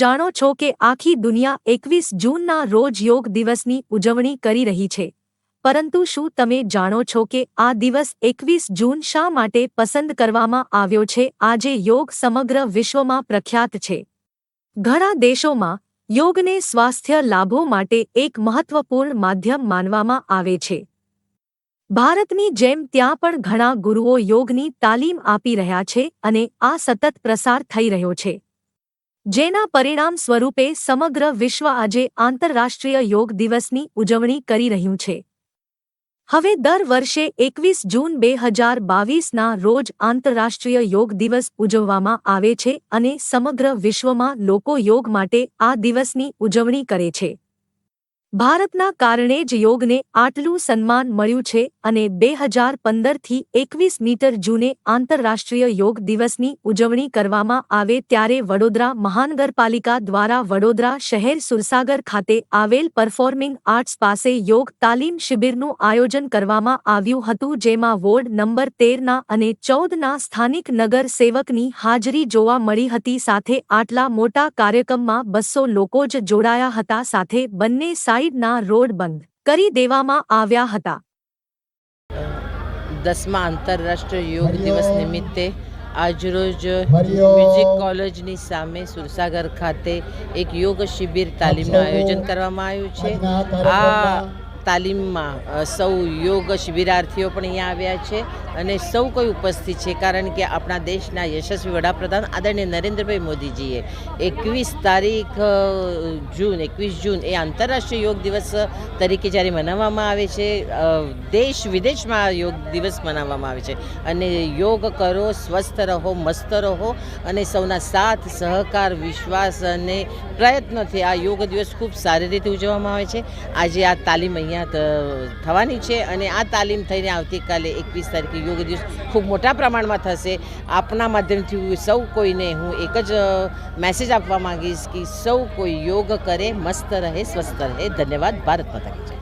જાણો છો કે આખી દુનિયા 21 જૂનના રોજ યોગ દિવસની ઉજવણી કરી રહી છે, પરંતુ શું તમે જાણો છો કે આ દિવસ 21 જૂન શા માટે પસંદ કરવામાં આવ્યો છે? આજે યોગ સમગ્ર વિશ્વમાં પ્રખ્યાત છે. ઘણા દેશોમાં યોગને સ્વાસ્થ્ય લાભો માટે એક મહત્વપૂર્ણ માધ્યમ માનવામાં આવે છે. ભારતની જેમ ત્યાં પણ ઘણા ગુરુઓ યોગની તાલીમ આપી રહ્યા છે અને આ સતત પ્રસાર થઈ રહ્યો છે, જેના પરિણામ સ્વરૂપે સમગ્ર વિશ્વ આજે આંતરરાષ્ટ્રીય યોગ દિવસની ઉજવણી કરી રહ્યું છે. હવે દર વર્ષે 21 જૂન 2022ના રોજ આંતરરાષ્ટ્રીય યોગ દિવસ ઉજવવામાં આવે છે અને સમગ્ર વિશ્વમાં લોકો યોગ માટે આ દિવસની ઉજવણી કરે છે. ભારતના કારણે જ યોગને આટલું સન્માન મળ્યું છે અને 2015થી 21 મીટર જૂને આંતરરાષ્ટ્રીય યોગ દિવસની ઉજવણી કરવામાં આવે ત્યારે વડોદરા મહાનગરપાલિકા દ્વારા વડોદરા શહેર સુરસાગર ખાતે આવેલ પરફોર્મિંગ આર્ટ્સ પાસે યોગ તાલીમ શિબિરનું આયોજન કરવામાં આવ્યું હતું, જેમાં વોર્ડ નંબર 13ના અને 14ના સ્થાનિક નગર સેવકની હાજરી જોવા મળી હતી. સાથે આટલા મોટા કાર્યક્રમમાં 200 લોકો જ જોડાયા હતા. સાથે બંને સાઈડના રોડ બંધ કરી દેવામાં આવ્યા હતા. 10મા આંતરરાષ્ટ્રીય યોગ દિવસ નિમિત્તે આજરોજ મ્યુઝિક કોલેજની સામે સુરસાગર ખાતે એક યોગ શિબિર તાલીમનું આયોજન કરવામાં આવ્યું છે. આ તાલીમમાં સૌ યોગ શિબિરાર્થીઓ પણ અહીંયા આવ્યા છે અને સૌ કોઈ ઉપસ્થિત છે, કારણ કે આપણા દેશના યશસ્વી વડાપ્રધાન આદરણીય નરેન્દ્રભાઈ મોદીજીએ 21 જૂન એ આંતરરાષ્ટ્રીય યોગ દિવસ તરીકે જ્યારે મનાવવામાં આવે છે, દેશ વિદેશમાં યોગ દિવસ મનાવવામાં આવે છે અને યોગ કરો, સ્વસ્થ રહો, મસ્ત રહો અને સૌના સાથ સહકાર, વિશ્વાસ અને પ્રયત્નોથી આ યોગ દિવસ ખૂબ સારી રીતે ઉજવવામાં આવે છે. આજે આ તાલીમ અહીંયા થવાની છે અને આ તાલીમ થઈને આવતીકાલે 21 તારીખે યોગ દિવસ ખૂબ મોટા પ્રમાણમાં થશે. આપના માધ્યમથી સૌ કોઈને હું એક જ મેસેજ આપવા માંગીશ કે સૌ કોઈ યોગ કરે, મસ્ત રહે, સ્વસ્થ રહે. ધન્યવાદ. ભારત માતા કી જય.